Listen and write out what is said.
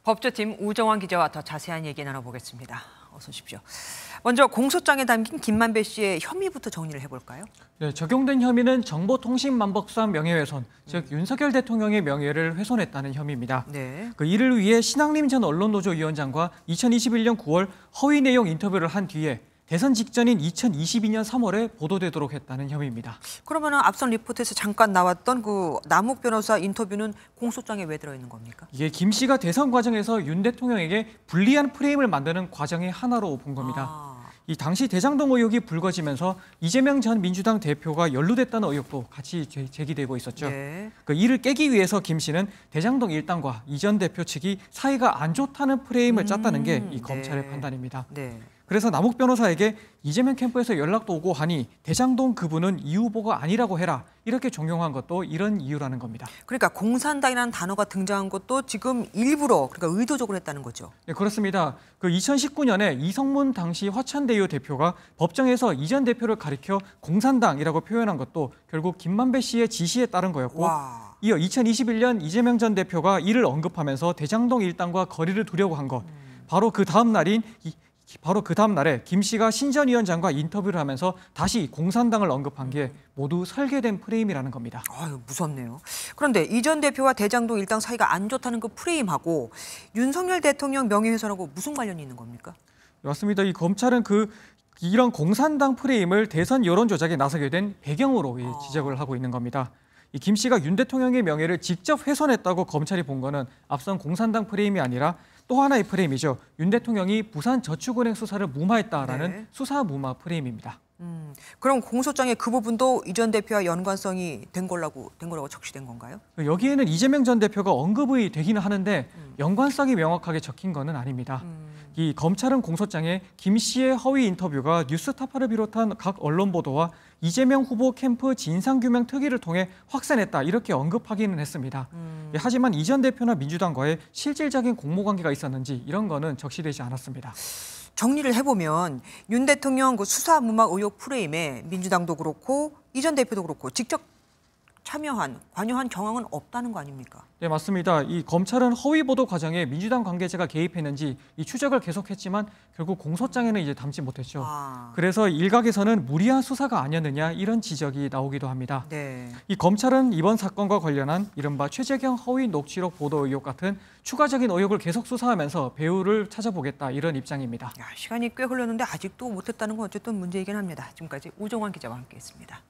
법조팀 우정환 기자와 더 자세한 얘기 나눠보겠습니다. 어서 오십시오. 먼저 공소장에 담긴 김만배 씨의 혐의부터 정리를 해볼까요? 네, 적용된 혐의는 정보통신만복상 명예훼손, 즉 윤석열 대통령의 명예를 훼손했다는 혐의입니다. 네. 이를 위해 신학림 전 언론노조 위원장과 2021년 9월 허위 내용 인터뷰를 한 뒤에 대선 직전인 2022년 3월에 보도되도록 했다는 혐의입니다. 그러면 앞선 리포트에서 잠깐 나왔던 그 남욱 변호사 인터뷰는 공소장에 왜 들어있는 겁니까? 이게 김 씨가 대선 과정에서 윤 대통령에게 불리한 프레임을 만드는 과정의 하나로 본 겁니다. 이 당시 대장동 의혹이 불거지면서 이재명 전 민주당 대표가 연루됐다는 의혹도 같이 제기되고 있었죠. 네. 이를 깨기 위해서 김 씨는 대장동 일당과 이 전 대표 측이 사이가 안 좋다는 프레임을 짰다는 게 이 검찰의 판단입니다. 네. 그래서 남욱 변호사에게 이재명 캠프에서 연락도 오고 하니 대장동 그분은 이 후보가 아니라고 해라 이렇게 종용한 것도 이런 이유라는 겁니다. 그러니까 공산당이라는 단어가 등장한 것도 지금 일부러 그러니까 의도적으로 했다는 거죠. 네, 그렇습니다. 2019년에 이성문 당시 화천대유 대표가 법정에서 이 전 대표를 가리켜 공산당이라고 표현한 것도 결국 김만배 씨의 지시에 따른 거였고 이어 2021년 이재명 전 대표가 이를 언급하면서 대장동 일당과 거리를 두려고 한 것 바로 그 다음 날에 김 씨가 신 전 위원장과 인터뷰를 하면서 다시 공산당을 언급한 게 모두 설계된 프레임이라는 겁니다. 아유, 무섭네요. 그런데 이 전 대표와 대장동 일당 사이가 안 좋다는 그 프레임하고 윤석열 대통령 명예훼손하고 무슨 관련이 있는 겁니까? 맞습니다. 이 검찰은 이런 공산당 프레임을 대선 여론 조작에 나서게 된 배경으로 지적을 하고 있는 겁니다. 이 김 씨가 윤 대통령의 명예를 직접 훼손했다고 검찰이 본 거는 앞선 공산당 프레임이 아니라 또 하나의 프레임이죠. 윤 대통령이 부산저축은행 수사를 무마했다라는 수사 무마 프레임입니다. 그럼 공소장에 그 부분도 이 전 대표와 연관성이 된 거라고 적시된 건가요? 여기에는 이재명 전 대표가 언급이 되기는 하는데 연관성이 명확하게 적힌 거는 아닙니다. 이 검찰은 공소장에 김 씨의 허위 인터뷰가 뉴스타파를 비롯한 각 언론 보도와 이재명 후보 캠프 진상규명 특위를 통해 확산했다 이렇게 언급하기는 했습니다. 하지만 이 전 대표나 민주당과의 실질적인 공모관계가 있었는지 이런 거는 적시되지 않았습니다. 정리를 해보면 윤 대통령 그 수사 무마 의혹 프레임에 민주당도 그렇고 이 전 대표도 그렇고 직접 관여한 경황은 없다는 거 아닙니까? 네, 맞습니다. 이 검찰은 허위 보도 과정에 민주당 관계자가 개입했는지 이 추적을 계속했지만 결국 공소장에는 이제 담지 못했죠. 그래서 일각에서는 무리한 수사가 아니었느냐 이런 지적이 나오기도 합니다. 네. 이 검찰은 이번 사건과 관련한 이른바 최재경 허위 녹취록 보도 의혹 같은 추가적인 의혹을 계속 수사하면서 배후를 찾아보겠다 이런 입장입니다. 시간이 꽤 흘렀는데 아직도 못했다는 건 어쨌든 문제이긴 합니다. 지금까지 우정환 기자와 함께했습니다.